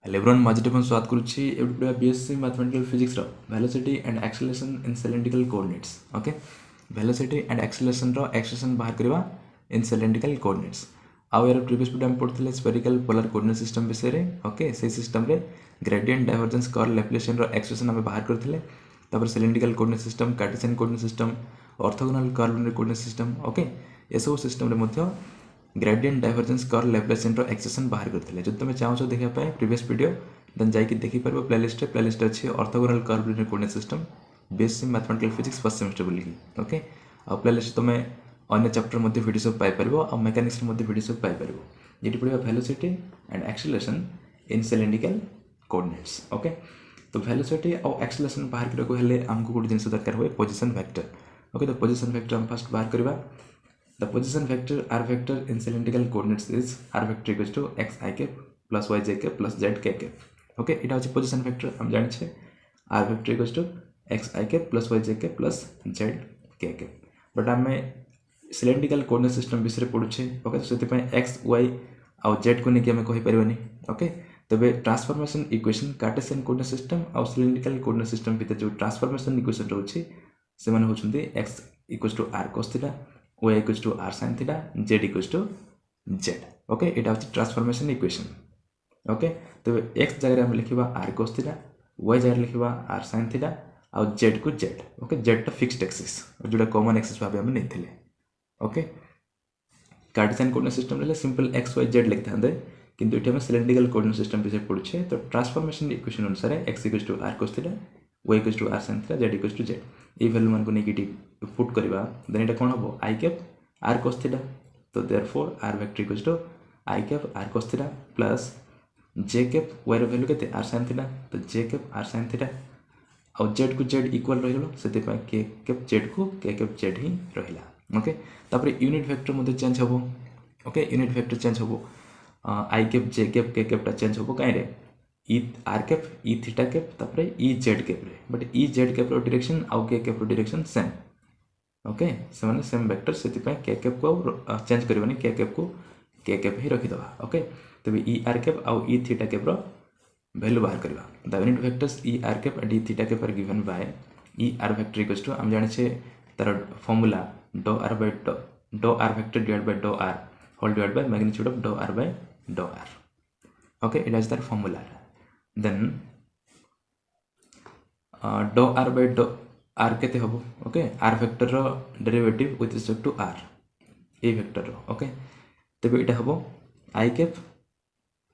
LeBron मजिटेफन स्वागत करुच्ची एवढे BSc mathematical physics velocity and acceleration in cylindrical coordinates okay velocity and acceleration expression बाहर करवा इन cylindrical coordinates आउ यार प्रीवियस वीडियो में पढ़ते स्फेरिकल पोलर कोऑर्डिनेट सिस्टम विषय में ओके से सिस्टम रे gradient divergence curl Laplacian expression आम बाहर करते तापर cylindrical coordinate system Cartesian coordinate system orthogonal curl coordinate system okay ये सब सिस्टम रे gradient divergence curl Laplacian expression बाहर करते जो तुम चाहो देखा प्रीवियस वीडियो देन जाकि देखिपार प्लेलिस्ट अच्छी orthogonal curve coordinate system BSc mathematical physics first semester बोलिकी ओके आ प्लेलिस्ट तुम अन्य चैप्टर वीडियो सब पाइपर और मेकानिक्स वीडियो सब पाइपर ये पढ़ा velocity and acceleration in cylindrical coordinates okay तो वेलोसिटी और एक्सेलरेशन बाहर करने आमको गोटे जिन दरकार हुए पोजिशन वेक्टर ओके तो पोजिशन वेक्टर हम फास्ट बाहर करवा The position vector r vector in cylindrical coordinates is r vector equals to x I cap plus y j cap plus z k cap. Okay, it has a position vector. हम जाने छे r vector equals to x I cap plus y j cap plus z k cap. But हमें cylindrical coordinate system विषय पढ़ु छे. Okay, तो सेति पय x y और z को नेकी हमें कहि परिबनी. Okay, तबे transformation equation Cartesian coordinate system और सिलिंड्रिकल कोऑर्डिनेट सिस्टम भितर जो ट्रांसफॉर्मेशन इक्वेशन रहउछि से माने होछन्ती x equals to r cos theta y equals to r sin theta z equals to z okay एटा होची ट्रांसफॉर्मेशन इक्वेशन ओके तो x जगह हम लिखिबा r cos theta y जगह लिखिबा r sin theta और z को z okay z टा fixed axis जोटा common axis भाबे हम नेथिले ओके कार्टेशियन कोऑर्डिनेट सिस्टम ले सिंपल x y z लिखते हंदे किंतु एटा हम सिलिंड्रिकल कोऑर्डिनेट सिस्टम विषय पढुछे तो ट्रांसफॉर्मेशन इक्वेशन अनुसार x equals to r cos theta y equals to r sin theta z equals to z ये value मान को नेगेटिव पुट करबा देन एटा कोन हबो i cap r cos theta तो therefore r vector equals to i cap r cos theta plus j cap y रो value केते r sin theta तो j cap r sin theta और z को z equal रहिलो सेते पय k cap z को k cap z ही रहिला okay तापर यूनिट वेक्टर मध्ये चेंज हबो ओके यूनिट वेक्टर चेंज हबो i cap j cap k cap टा चेंज हबो काई रे e r cap e theta cap तापर e z cap रे बट e z cap रो डायरेक्शन आउ k cap रो डायरेक्शन सेम ओके से माने सेम वेक्टर सेति पय k cap को चेंज करबनी k cap को k cap ही रखि दबा ओके तबे e r cap आउ e theta cap रो वैल्यू बाहर करबा the unit vectors e r cap and e theta cap are given by e r vector equals to हम जाने छे तार फार्मूला डो r by डो r वेक्टर डिवाइड बाय डो r whole divide by magnitude of डो r by डो r okay it is तार फार्मूला देन डो r by डो r केते हबो ओके r वेक्टर रो derivative with respect to r ए वेक्टर रो ओके तबे इटा हबो i cap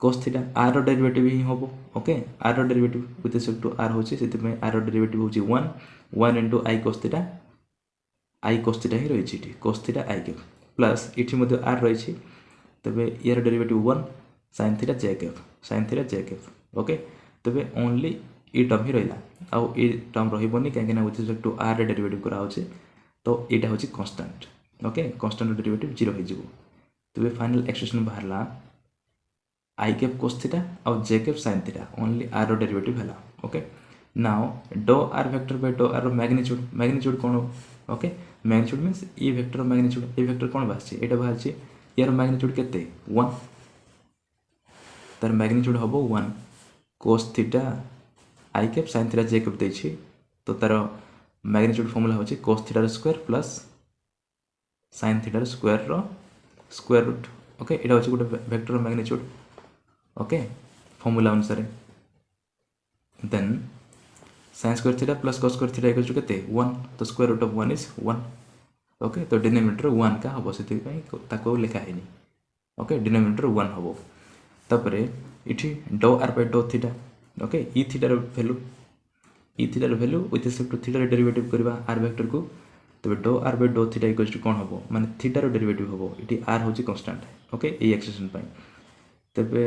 cos theta r रो डेरिवेटिव ही हबो ओके r रो derivative with respect to r होची सेति में r रो डेरिवेटिव होची 1 into i cos थीटा ही रहिछि इठी cos theta i cap plus इठी मध्ये r रहिछि तबे यार derivative 1 sin theta j cap okay तबे ओनली ई टर्म ही रहिला आउ ई टर्म रहिबोनी काहे ना विथ रिस्पेक्ट टू r रे डेरिवेटिव करा होचे तो एटा होची कांस्टेंट ओके कांस्टेंट डेरिवेटिव 0 हो जिवो तबे फाइनल एक्सप्रेशन बाहरला i cap cos थीटा और j cap sin theta only r रो डेरिवेटिव हला ओके नाउ डो r वेक्टर बाय डो r रो मैग्नीट्यूड कोन ओके मैग्नीट्यूड मींस ई वेक्टर रो मैग्नीट्यूड ए वेक्टर कोन बाछि एटा बाछि यार मैग्नीट्यूड केते 1 तार मैग्नीट्यूड हबो 1 cos theta i cap sin theta j cap देछि तो तार मैग्नीट्यूड फार्मूला होछि cos थीटा रो स्क्वायर प्लस sin थीटा रो स्क्वायर रूट ओके एटा होछि गोटे वेक्टर रो मैग्नीट्यूड ओके फार्मूला अनुसार then sin square theta plus cos square theta equal to केते 1 तो square root of 1 is 1 okay तो डिनोमिनेटर 1 का हबो सेति पय ताको लिखा हैनी ओके डिनोमिनेटर 1 हबो तापरे इठी डो r by डो थीटा ओके e थीटा रो value with respect to theta रो डेरिवेटिव करबा r वेक्टर को तबे डो r by डो थीटा इक्वल्स टू कोन हबो माने थीटा रो डेरिवेटिव हबो इठी r होची कांस्टेंट ओके ए एक्सप्रेशन पय तबे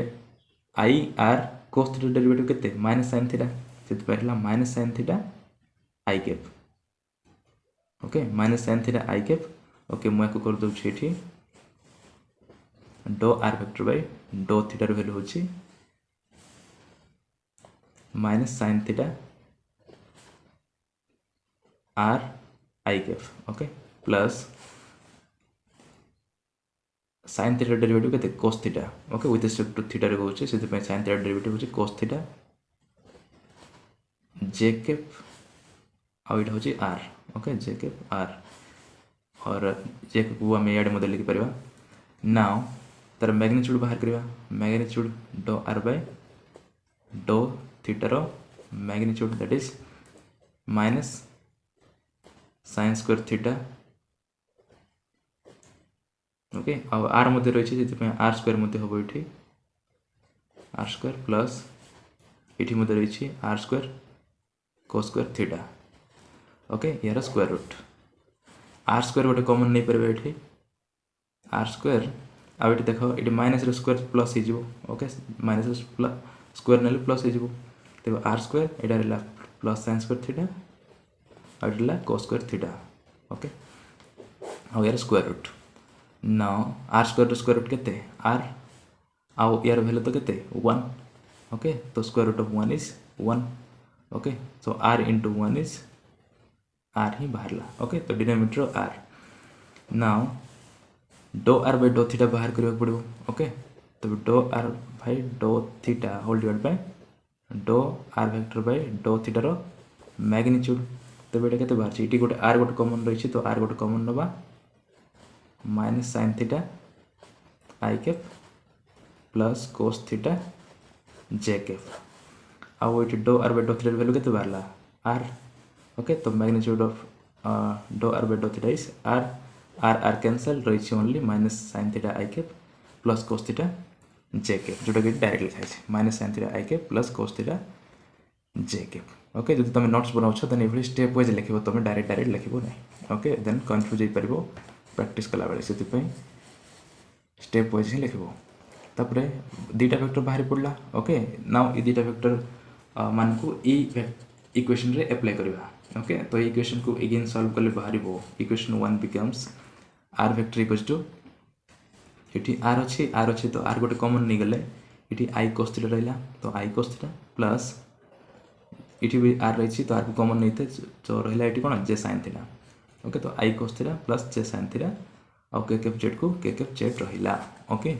i r cos theta derivative केते माइनस sin थीटा सेत पहला minus sin theta i cap okay minus sin theta i cap okay मैं को कर दउ छी इठी डो r vector by dough theta रो वैल्यू होची minus sin theta r i cap okay plus sin theta derivative केते cos theta okay with respect to theta रे होचे सेति पे sin थीटा डेरिवेटिव होचे cos थीटा j कैप आ इटा होचे r okay j cap r और j कैप को हम याडे मॉडल लिखि परबा नाउ तार मैग्नीट्यूड बाहर करबा मैग्नीट्यूड डो r बाय डो थीटा रो magnitude that is minus sin square theta okay आर मध्य रही है आर स्क्वायर मध्य हम ये आर स्क्वायर प्लस ये मध्य रही R square cos square theta okay यार स्क्वायर रूट आर स्क्वायर गोटे कॉमन नहीं पारे ये आर स्क्वायर आ ये देख ये माइनस स्क्वायर प्लस हो ओके माइनस स्क्वायर ना प्लस हो तेज आर स्क्वायर यहाँ प्लस sin स्क्वायर थीटा आ cos स्क्वायर थीटा ओके आ यार square root now R square root केते आर आउ यार वैल्यू तो केते 1 ओके तो square root of 1 is 1 okay so R into 1 is R ही बाहरला ओके तो डिनोमिनेटर आर नाउ डो आर बाय डो थीटा बाहर करबा पड़ो ओके तो डो are by dough theta whole divide by डो R vector by dough theta रो मैग्नीट्यूड तो बेटा केते बाहर छी गोटे आर गोटे कॉमन रही तो आर गोटे कॉमन नबा minus sin theta i cap plus cos theta j cap आउ ये d are by dough theta value केते बाहरला r ओके तो magnitude of d are by dough theta is r r cancel रही only minus sin theta i cap plus cos theta j cap जोटा कि direct लिखा है minus sin theta i cap plus cos theta j cap okay जब तुम notes बनाउछ then every step wise लिखिबो तुम direct लिखिबो नहीं okay then confuse हो पारिबो practice कला बेले से स्टेप वाइज ही लिखिबो तापरे दीटा वेक्टर बाहर पड़ला ओके नाउ ई दीटा वेक्टर मान को ई इक्वेशन रे अप्लाई करबा ओके तो इक्वेशन को अगेन सॉल्व करले बाहरिबो equation 1 becomes r vector equals to एठी r अछि तो r गोटे कॉमन नहीं गले एठी i cos थीटा रहला तो i cos थीटा प्लस एठी भी r रही तो r को कॉमन नहीं थे जो रहला एठी कोन j sin थीटा ओके तो i cos theta plus j sin theta और k कैप z को k कैप z रहिला ओके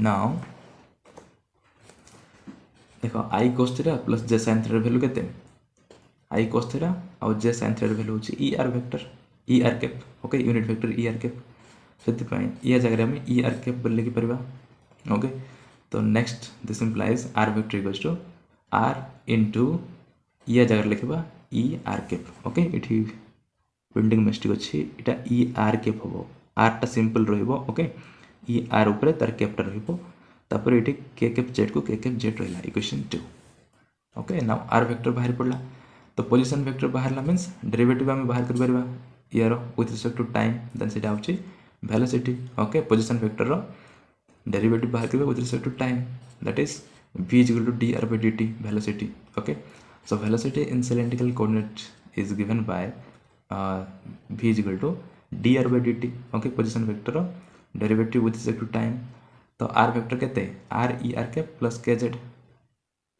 नाउ देखो i cos theta plus j sin theta value केते i cos थीटा और j sin थीटा वैल्यू होची er vector er cap okay unit vector er cap सेति पई या जगह हम er कैप बोल लिखि परबा ओके तो next this implies r vector equals to r into या जगह लिखबा er कैप ओके इठी बिल्डिंग मिस्टेक अच्छी इटा ई आर कैप हम आर टा सिंपल रहिबो ओके ई आर ऊपर तार कैप टा रहिबो तापर इटी के कैप जेड को के कैप जेड रहिला equation 2 okay now R vector बाहर पड़ला तो पोजीशन वेक्टर बाहरला मींस डेरिवेटिव हम बाहर कर परबा यार with respect to time then सेटा होची वेलोसिटी ओके पोजीशन वेक्टर रो डेरिवेटिव बाहर करबा with respect to time that is v is equal to dr by dt velocity okay so velocity in cylindrical coordinate is given by v is equal to dr by dt okay position vector derivative with respect to time तो r vector केते r e r cap plus kz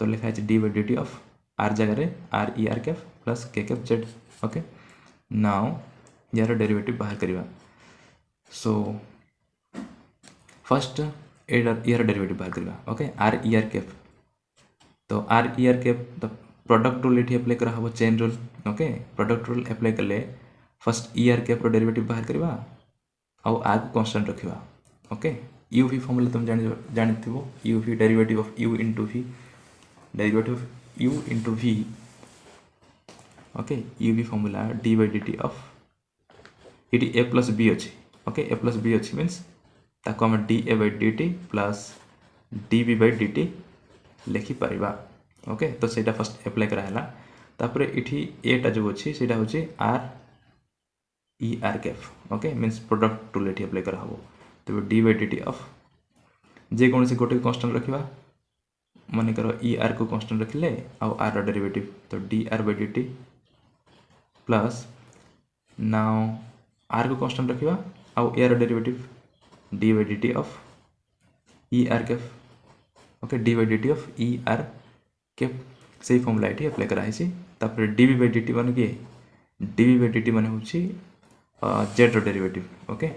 तो लिखा है d by dt of r जगह रे r e r cap plus k cap z okay now यार derivative बाहर करिवा सो फर्स्ट यार डेरिवेटिव बाहर करिवा okay r e r cap तो r e r cap the product rule एठी अप्लाई करा हबो chain rule okay product rule apply करले फर्स्ट ई आर कैप रो डेरिवेटिव बाहर करबा और r को कांस्टेंट रखिबा ओके u v फार्मूला तुम जानिथिबो u v derivative of u into v derivative of u into v okay u v formula d by dt of इटी a plus b अछि ओके a plus b अछि means ताको हम da by dt plus db by dt लिखि परिबा okay तो सेटा first apply करा हला तापरे इठी a टा जो अछि सेटा होछि r e r cap okay means product rule एठी अप्लाई करा हबो तो d by dt ऑफ जे कोन से गोटे कांस्टेंट रखिबा माने करो e r को कांस्टेंट रखिले आ r रो डेरिवेटिव तो dr by dt plus now r को कांस्टेंट रखिबा आ a रो derivative d by dt of e r cap okay d by dt of e r cap से फॉर्मूला एठी अप्लाई करा हिसी तापर dv by dt माने कि dv by dt माने होछि z रो derivative okay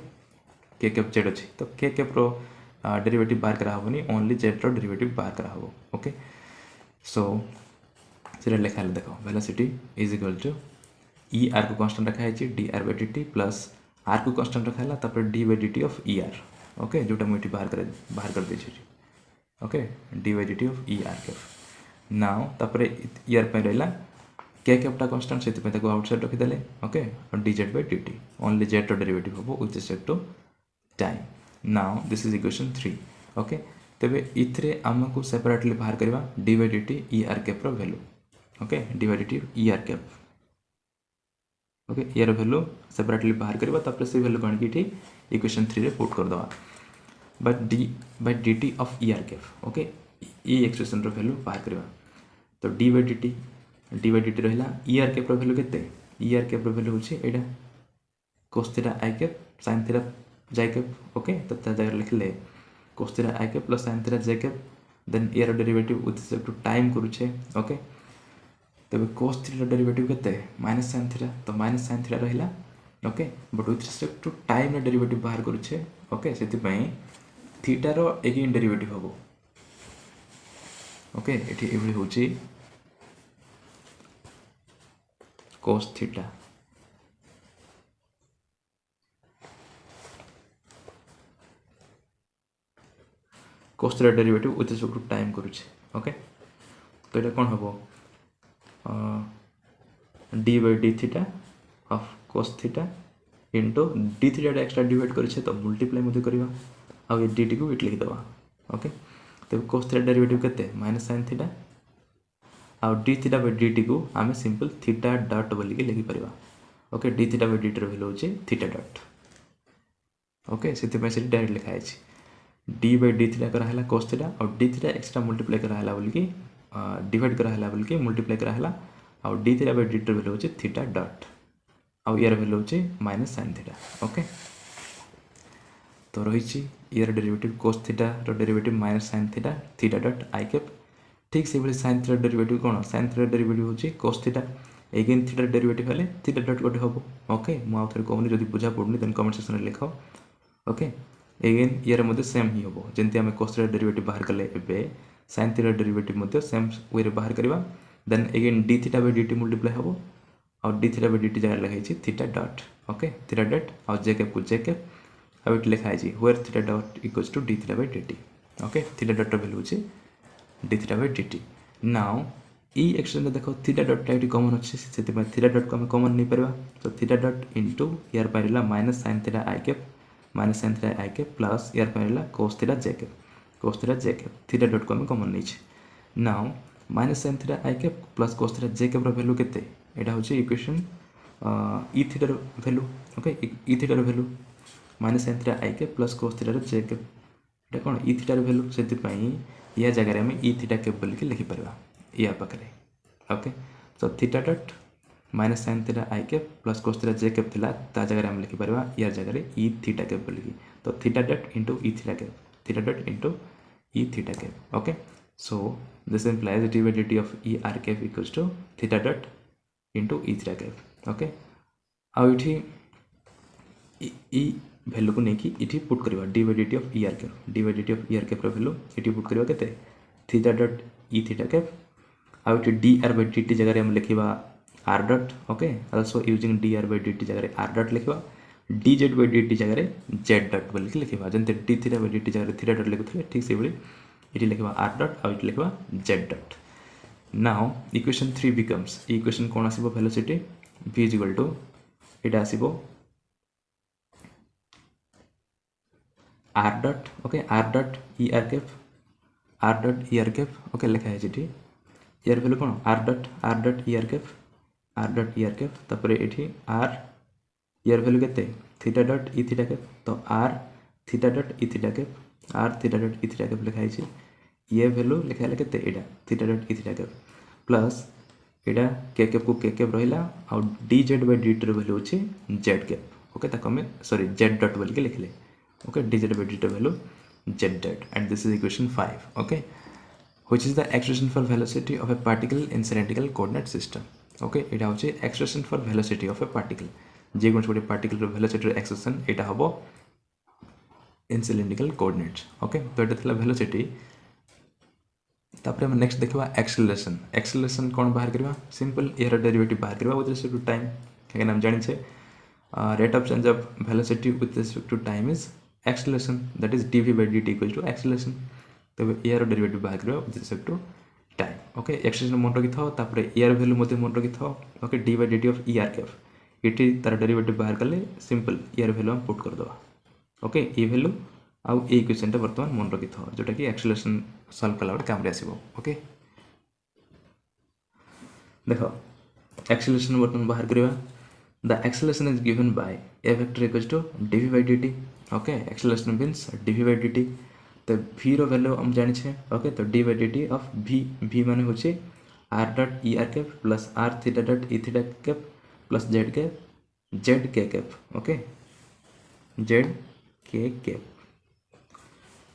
k cap z अच्छी तो के कैप रो डेरिवेटिव बाहर कराहबनी ओनली जेड रो डेरिवेटिव बाहर कराहब ओके सो से लिखा देख velocity is equal to e r को कांस्टेंट रखा है d r by D t plus r को कांस्टेंट रखा है तापर d by D T of E r okay जोटा मुझे बाहर कर दे ओके d by D T of E R cap now तापर ई आर पे रहा के कैपटा कांस्टेंट से आउटसाइड रखीदे ओके और d z by D t only z derivative हम with respect to time now this is equation 3 okay तेबे इथरे आमको सेपरेटली बाहर करवा d by D t e are cap रो value okay d by D t e are cap okay यार value separately बाहर करवा तापर से वैल्यू कौन की इक्वेशन 3 रे पुट कर दवा by D T of E R cap okay ई एक्सप्रेशन रो वैल्यू बाहर करवा तो डी बाई डी टी रहा ई आर कैप रो वैल्यू केते ई आर कैप रो वैल्यू होची एटा cos theta i cap sin theta j cap okay तो ता जगह लिखले cos theta i cap plus sin theta j cap then यार derivative with respect to time करूछे ओके तबे cos थीटा डेरिवेटिव केते माइनस sin थीटा तो minus sin theta रहिला okay but with respect to time रे derivative बाहर करूछे okay सेति पई थीटा रो अगेन डेरिवेटिव हबो ओके एठी एभली होची cos theta cos theta derivative with respect to time करूछे ओके तो एटा कोन हबो d by D theta of cos theta into d theta extra divide करूछे तो मल्टीप्लाई मते करबा आ ये डी टी को इट लिख दवा ओके तो cos थीटा डेरिवेटिव केते माइनस sin थीटा आ D theta by D T को आम सिंपल थीटा डॉट बोलिक लिखि पारिबा okay D theta by D T रो वैल्यू होची थीटा डॉट ओके से डायरेक्ट लिखा है डी बाई डी थीटा कराला cos थीटा और डी थीटा एक्स्ट्रा मल्टीप्लाई कराला बोलिकी डिवाइड कराला बोलिकी मल्टीप्लाई कराला और D theta by D T रो वैल्यू होची थीटा डॉट और यार वैल्यू होची माइनस sin थीटा ओके तो रही यार डेरिवेटिव cos थीटा रो derivative minus sin theta theta dot I cap ठीक से sin थीटा डेरिवेटिव कौन sin थीटा डेरिवेटिव होची cos theta again theta derivative हेले थीटा डॉट गोटे हम ओके मु आउ थरे कहूनी जदि बुझा पड़ुनी देन कमेंट सेक्शन में लिख ओके अगेन यार मध्य सेम ही हम जंती आम cos थीटा डेरिवेटिव बाहर कले एबे sin थीटा डेरिवेटिव मध्य सेम वे रे बाहर करबा then again D theta by D T multiply हम और D theta by D T जगह लिखाई theta dot okay theta dot और जे कैप को जे कैप अब ये लिखा है where theta dot equals to d theta by D t okay theta dot value होची d theta by D t now ई एक्सप्रेशन देखो थीटा डॉट ये कॉमन अच्छे से थीटा डॉट को हम कॉमन नहीं पारिबा तो थीटा डॉट इनटू यार पारिला minus sin theta i cap minus sin theta i cap plus यार पारिला cos theta j cap theta dot को हम कॉमन नहीं now minus sin theta i cap plus cos theta j cap रो value केते एटा होची equation E theta रो value okay e theta रो value minus sin theta i cap plus cos theta j cap Etah cone E theta रो value सेति पई या जगह रे हम ई थीटा कैप बोल के लिखि परबा या पाखरे ओके तो theta dot minus sin theta i cap plus cos theta j cap थिला ता जगह रे हम लिखि परबा या जगह रे ई थीटा कैप बोल के तो theta dot into e theta cap theta dot into e theta cap okay so this implies dy by dt of e r cap equals to theta dot into e theta cap okay आ इठी ई value को लेकिन इठी put करवा d by D T of E R cap d by D T of E R cap value इठी put करवा केते थीटा डॉट ई थीटा कैप आ इठी d r by D T जगह हम लिखिबा r dot okay also using d r by D T जगह r dot लिखिबा d z by D T जगह जेड डॉट बोल के लिखिबा जंते d theta by D T जगह थीटा डॉट लिखुथले ठीक से बली इठी लिखिबा आर डॉट आ इठी लिखिबा z dot now equation 3 becomes equation कोन आसीबो velocity v is equal to Etah आसीबो are dot okay r dot E R cap okay लिखा है जी यार वैल्यू कौन are dot E R cap तापर एठी आर यार वैल्यू केते थीटा डॉट ई थीटा कैप तो आर थीटा डॉट ई थीटा कैप लिखा है ये वैल्यू लिखा है केते एटा थीटा डॉट ई थीटा कैप प्लस एटा के कैप को के कैप रहिला और d Z bye D T value होची जेड कैप ओके ताको हम सॉरी जेड डॉट बोल के लिखले okay dz by dt value z dot and this is equation 5 okay which is the expression for velocity of a particle in cylindrical coordinate system okay এটা হচ্ছে expression for velocity of a particle যে কোনো ছোট particle র velocity expression এটা হবো इन cylindrical coordinates okay तो ये था वेलोसिटी तापर हम नेक्स्ट देखा एक्सेलरेशन एक्सेलरेशन कौन बाहर करवा सिंपल यार डेरिवेटिव बाहर करवा विथ रिस्पेक्ट टू टाइम कहीं हम जानी rate of change of velocity with respect to time is acceleration that is dv by dt equal to acceleration तो यार डेरिवेटिव बाहर करवा with respect to time okay acceleration मन रखी था तापर यार वैल्यू मते मन रखी था okay d by dt of er Kaif ये तार डेरिवेटिव बाहर कले सिंपल यार वैल्यू हम पुट करदे ओके ये वैल्यू आउ ए इक्वेशन टा वर्तमान मन रखी था जोटा कि एक्सेलरेशन सॉल्व कला काम रे आसीबो ओके देखो एक्सेलरेशन वर्तमान बाहर करवा the acceleration is given by a vector equals to dv by dt okay acceleration means dv by dt तो v रो वैल्यू हम जानि छे ओके तो d by dt of v माने होचे r dot e r cap plus r theta dot e theta cap plus z k cap okay z k cap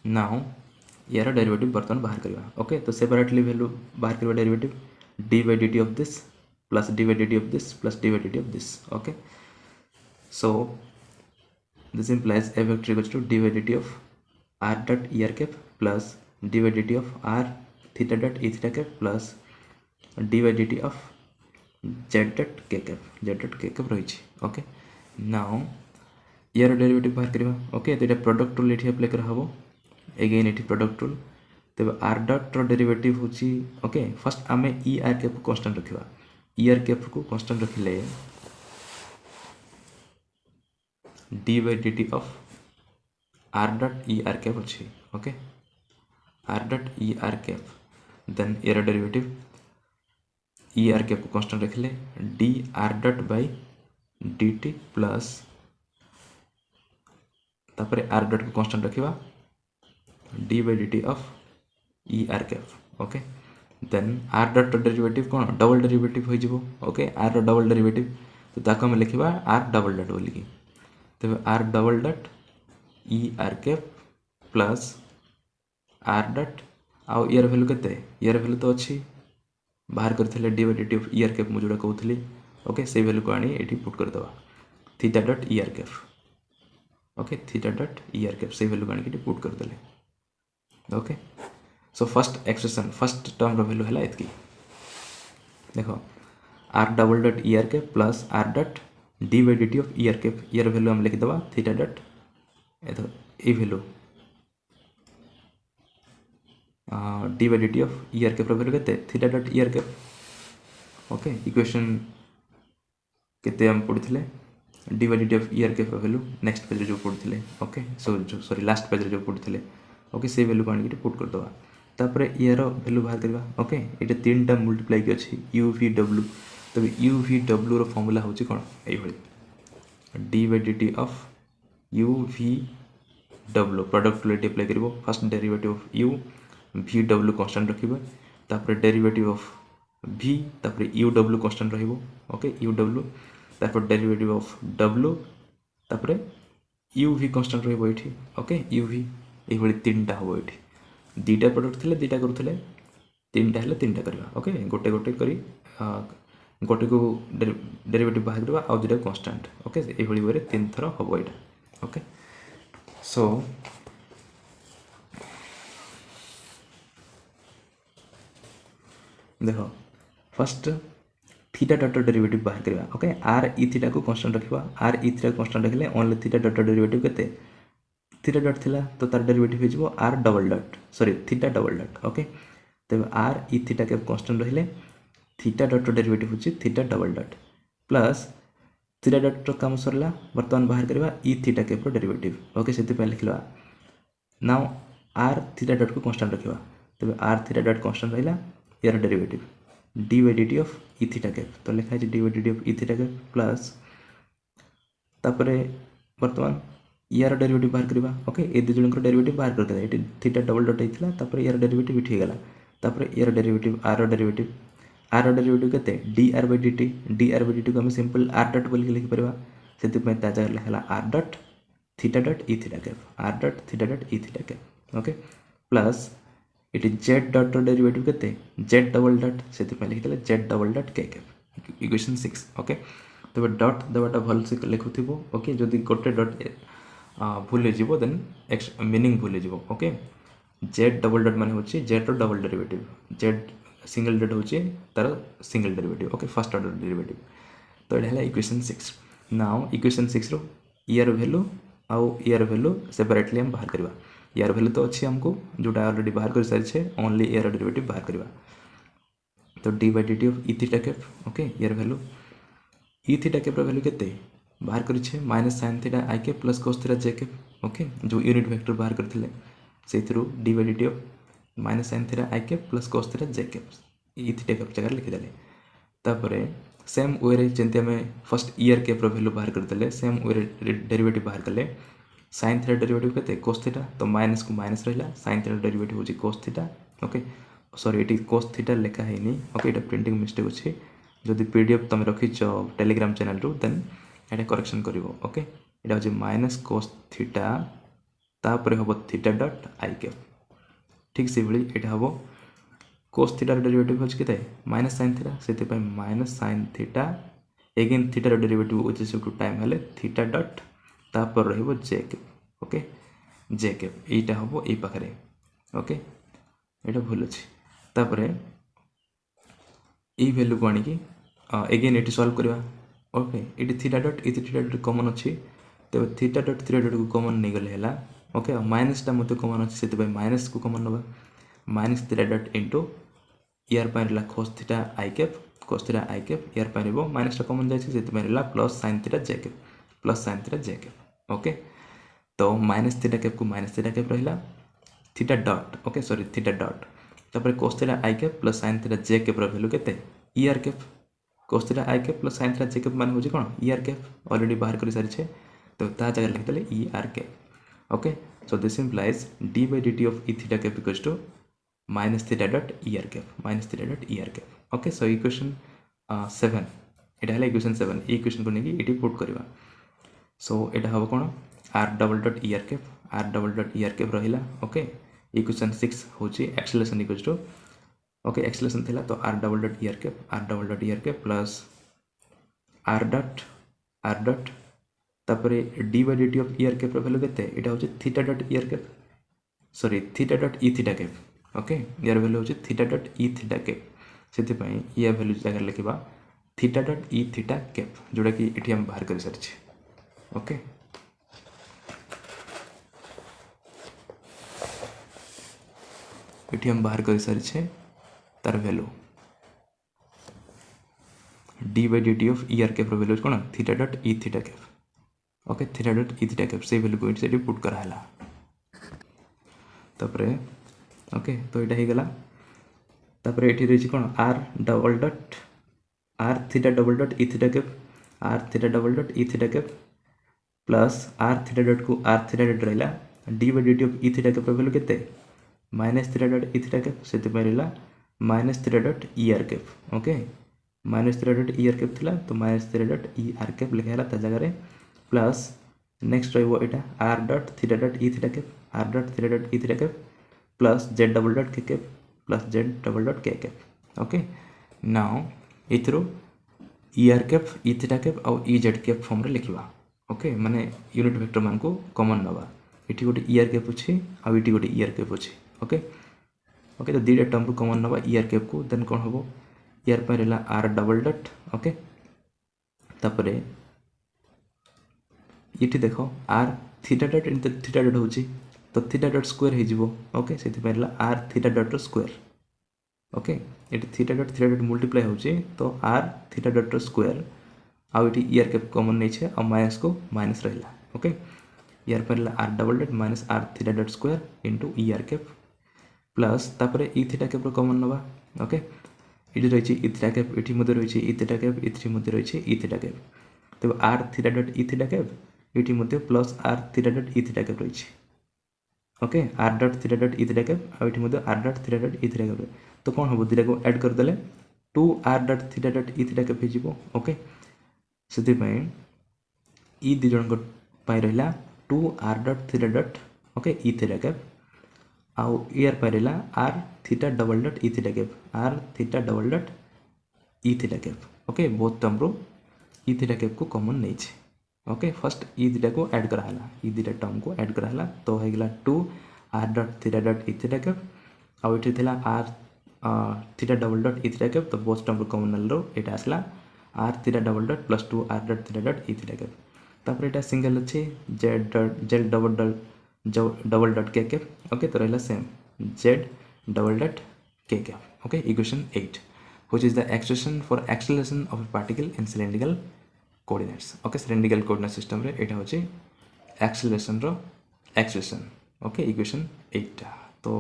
now यार derivative बर्तमान बाहर करवा ओके तो सेपरेटली वैल्यू बाहर करवा derivative d by dt of this plus d by dt of this plus d by dt of this okay so this implies a vector equals to d by dt of r dot e r cap plus d by dt of r theta dot e theta cap plus d by dt of z dot k cap रही okay now यार derivative बाहर करवा okay तो ये product rule ये apply करा हबो again ये प्रोडक्ट रूल तब आर डॉट डेरिवेटिव होची ओके फर्स्ट आम ई आर कैप को कांस्टेंट रखा ई आर कैप को कांस्टेंट रखिले d by D T of r dot E R cap अच्छी okay r dot E R cap then यार derivative e are cap को constant रखिले d r dot by D t plus तापर r dot को constant रखा d by D T of E R cap okay then R dot derivative कौन double derivative हो जिवो okay R double derivative तो ताको हम लिखिबा आर डबल डॉट बोलिकी तब R double dot E R cap plus are dot आउ यार वैल्यू केते यार वैल्यू तो अच्छी बाहर करथिले D by D T of E R cap मु जोडा कहउथली ओके से वैल्यू को आनी एठी पुट कर दवा theta dot E R cap okay theta dot E R cap से वैल्यू को आनी एठी पुट कर देले okay so first expression first term रो वैल्यू हला एतकी देखो r double dot E R cap plus are dot d by D T of E R cap यार वैल्यू हम लिख दवा थीटा डॉट ए value d by D T of E R cap रो वैल्यू केते theta dot E R cap okay equation केते हम पढ़िथिले डी by D T of E R cap value next page जो पढ़िथिले ओके सॉरी लास्ट पेज जो पढ़िथिले ओके से वैल्यू को आनी पुट कर दवा तापर यार वैल्यू बाहर करवा ओके ये तीन टा मल्टीप्लाई की अच्छी यू वी डब्ल्यू तब यू वी डब्ल्यू रो फॉर्मूला होची कोन एई भली d by D T of u v डब्ल्यू प्रोडक्ट रिलेटिव अप्लाई करिवो first derivative of u v डब्ल्यू कांस्टेंट रखिबो तापर डेरिवेटिव ऑफ वी तापर यू डब्ल्यू कांस्टेंट रहिबो ओके यू डब्ल्यू तापर डेरिवेटिव ऑफ डब्ल्यू तापर यू वी कांस्टेंट रहिबो एठी ओके यू वी एई भली तीनटा होबो एठी दीटा प्रोडक्ट थिले दीटा करूथिले तीनटा हेले तीनटा करबा ओके गोटे गोटे करी गोटे को डेरिवेटिव बाहर करबा आ दुटा कांस्टेंट ओके एई भली वे तीन थरा होबो एटा ओके सो देखो फर्स्ट थीटा डॉट डेरिवेटिव बाहर करबा ओके आर ई थीटा को कांस्टेंट रखिबा आर ई थीटा कांस्टेंट रखिले ओनली थीटा डॉट डेरिवेटिव केते थीटा डॉट थिला तो तार डेरिवेटिव हो r double dot sorry theta double dot okay तब r e theta cap constant रहिले थीटा डॉट डेरिवेटिव होची theta double dot plus theta dot काम सरला वर्तमान बाहर करबा e theta cap derivative okay सेति पे लिखलवा नाउ आर थीटा डॉट को कांस्टेंट रखिबा तब आर थीटा डॉट कांस्टेंट रहिला यार derivative D by D T of E theta cap तो लिखा है D by D T of E theta cap plus तापरे वर्तमान यार डेरिवेटिव बाहर करबा ओके ए दु जनकर डेरिवेटिव बाहर करके एटी थीटा डबल डॉट हेतला तापर यार डेरिवेटिव इठी गेला तापर यार डेरिवेटिव आर डेरिवेटिव केते D R by dt D R by dt को हम सिंपल आर डॉट बोल के लिख परबा सेति पे ता जगह लिखला are dot theta dot E theta cap r dot theta dot E theta cap okay plus it Z dot derivative केते जेड डबल डॉट सेति पे लिख देला जेड डबल डॉट के कैप इक्वेशन 6 ओके तबे डॉट दबाटा भल से लिखुथिबो ओके जदी गोटे डॉट भूल हो देन मीनिंग भूल हो ओके जेड डबल डट माने होची जेड रो डबल डेरिवेटिव जेड सिंगल डट होची तार single derivative okay first order derivative तो ये है इक्वेशन 6 नाउ इक्वेशन 6 रो ईयर वैल्यू आउ ईयर वैल्यू सेपरेटली हम बाहर करवा ईयर वैल्यू तो अच्छी हमको जोटा ऑलरेडी बाहर कर सारी ओनली ईयर डेरिवेटिव बाहर करवा तो d by D T of E theta cap okay e r value e theta cap रो वैल्यू केते बाहर करिछे minus sine theta i cap plus cos theta j cap okay जो यूनिट वेक्टर बाहर करथिले सेथरु d by D T of minus sine theta i cap plus cos theta j cap e theta cap जगह लिखि देले तापरे same way रे जेंति हमें फर्स्ट ईयर कैप रो वैल्यू बाहर करदेले सेम वे रे डेरिवेटिव बाहर करले साइन थीटा डेरिवेटिव केते कोस थीटा तो माइनस को माइनस रहला साइन थीटा डेरिवेटिव होची cos theta okay sorry it cos theta लिखा है नहीं ओके इटा प्रिंटिंग मिस्टेक अछि जदि पीडीएफ तुम रखिछ टेलीग्राम चैनल रु देन एटा करेक्शन करिवो ओके एटा होची माइनस कोस थीटा तापर हबो थीटा डॉट आई कैप ठीक से भली एटा हबो कोस थीटा डेरिवेटिव होची केते माइनस साइन थीटा सेते पे minus sine theta again theta derivative which is to time हले थीटा डॉट तापर रहबो J cap okay J cap एटा हबो ए पाखरे ओके एटा भूल अछि तापरे ए वैल्यू को आनी कि अगेन एटी सॉल्व करवा ओके ये थीटा डॉट ये थीटा डॉट कॉमन अच्छी तो थीटा डॉट थीटा डॉट को कॉमन नहीं गले है ओके माइनस टा मत कॉमन अच्छी से माइनस को कॉमन नवा माइनस थीटा डॉट इंटू यार पाइला कोस थीटा आई कैप यार पाइबो माइनस टा कॉमन जाइए से plus sine theta j cap okay तो माइनस थीटा कैप को माइनस थीटा कैप रहा theta dot okay sorry theta dot तापर cos theta i cap plus sine theta j cap रो value केते ER cap cos theta i cap plus sine theta j cap माने होजी कोन ER cap already बाहर कर सारी छे तो ता जगह लिख देले ER cap okay so this implies D by dt of E theta cap equals to minus theta dot ER cap okay so equation 7 एटा है इक्वेशन 7 ई इक्वेशन को नेकी एटी पुट करबा सो एटा हबो कोन r double dot ER cap रहिला okay equation 6 होची acceleration equals to okay acceleration थिला तो r double dot ER cap plus r dot तापरे d by dt of ER cap रो वैल्यू केते एटा होची theta dot ER cap sorry theta dot ई theta cap okay यार value होची theta dot ई theta cap सेति पई या वैल्यू जगह लिखबा थीटा डॉट ई थीटा कैप जोड़ा कि एठी हम बाहर कर सरछि ओके एठी हम बाहर कर सारी तार value d by D T of ER cap value कौन थीटा डॉट ई theta cap okay theta dot ई थीटा कैप से वैल्यू को इट पुट कराला तापरे ओके तो यहाँ हो गला तापरे एठी रही कौन r double dot r theta double dot ई theta cap r theta double dot ई theta cap plus r theta dot को आर थीटा डॉट रहा d by D T of E theta cap value केते minus theta dot ई theta cap से रहा minus theta dot E R cap okay minus theta dot E R cap थिला तो minus theta dot E R cap लिखाला ता जगह रे plus next रहबो एटा आर डॉट थीटा डॉट ई theta cap r dot theta dot ई theta cap plus z double dot के cap plus z double dot के cap okay now इथरो e are cap e theta cap और e z cap form रे लिखिबा okay माने unit vector मान को common नबा इठी गोटे ई आर कैप अछि आ इठी गोटे ई आर कैप अछि ओके ओके तो दीटा टर्म को कॉमन नबा ई आर कैप को देन कोन हबो ई आर पर रहला आर डबल डॉट ओके तापरे इठी देखो r theta dot in theta dot होची तो थीटा डॉट स्क्वायर हे जिवो ओके सेति परला r theta dot square okay इठी थीटा डॉट मल्टीप्लाई होची तो आर थीटा डॉट स्क्वायर आ इठी ई आर कैप कॉमन नै छे और माइनस को माइनस रहला ओके ई आर परला r double dot minus r theta dot square into e are cap plus तापरे ई थीटा कैप रो कॉमन नबा ओके इठी रहिछि ई थीटा कैप इठी मध्ये रहिछि ई थीटा कैप इठी मध्ये रहिछि ई थीटा कैप तो आर थीटा डॉट ई थीटा कैप इठी मध्ये प्लस आर थीटा डॉट ई थीटा कैप रहिछि okay r dot theta dot ई थीटा कैप आ इठी मध्ये आर डॉट थीटा डॉट ई थीटा कैप तो कोन हबो दिरा को ऐड कर देले 2 are dot theta dot E theta cap हिजिबो ओके सेति पय ई दि जन को पाइ रहला 2 are dot theta dot okay e theta cap आउ ईयर पाइला आर थीटा डबल डॉट ई theta cap r theta double dot ई theta cap okay both term रो ई थीटा कैप को कॉमन नै छे ओके फर्स्ट ई दुटा को ऐड कराला ई दुटा टर्म को ऐड कराला तो हो गला 2 are dot theta dot E theta cap आउ इठी थिला आर थीटा डबल डॉट ई थीटा कैप तो बोथ टर्म कॉमन रो एटा आसला R theta double dot plus 2 are dot theta dot E theta cap तापर एटा सिंगल अच्छे जेड डबल डॉट के कैप ओके तो रहला सेम जेड डबल डॉट के cap okay equation 8 which is the expression for acceleration of a particle in cylindrical coordinates okay cylindrical coordinate system रे एटा होची acceleration रो expression okay equation 8 तो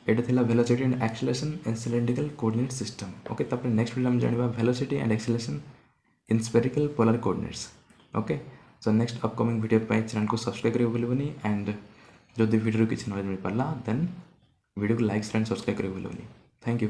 एटा थिला velocity and acceleration in cylindrical coordinate system okay तापर next video हम जानिबा velocity and acceleration in spherical polar coordinates okay so next upcoming video पे channel को subscribe करियो बोलबनी and जदि वीडियो किछि नॉलेज मिल पाला देन वीडियो को लाइक एंड सब्सक्राइब करियो बोलबनी थैंक यू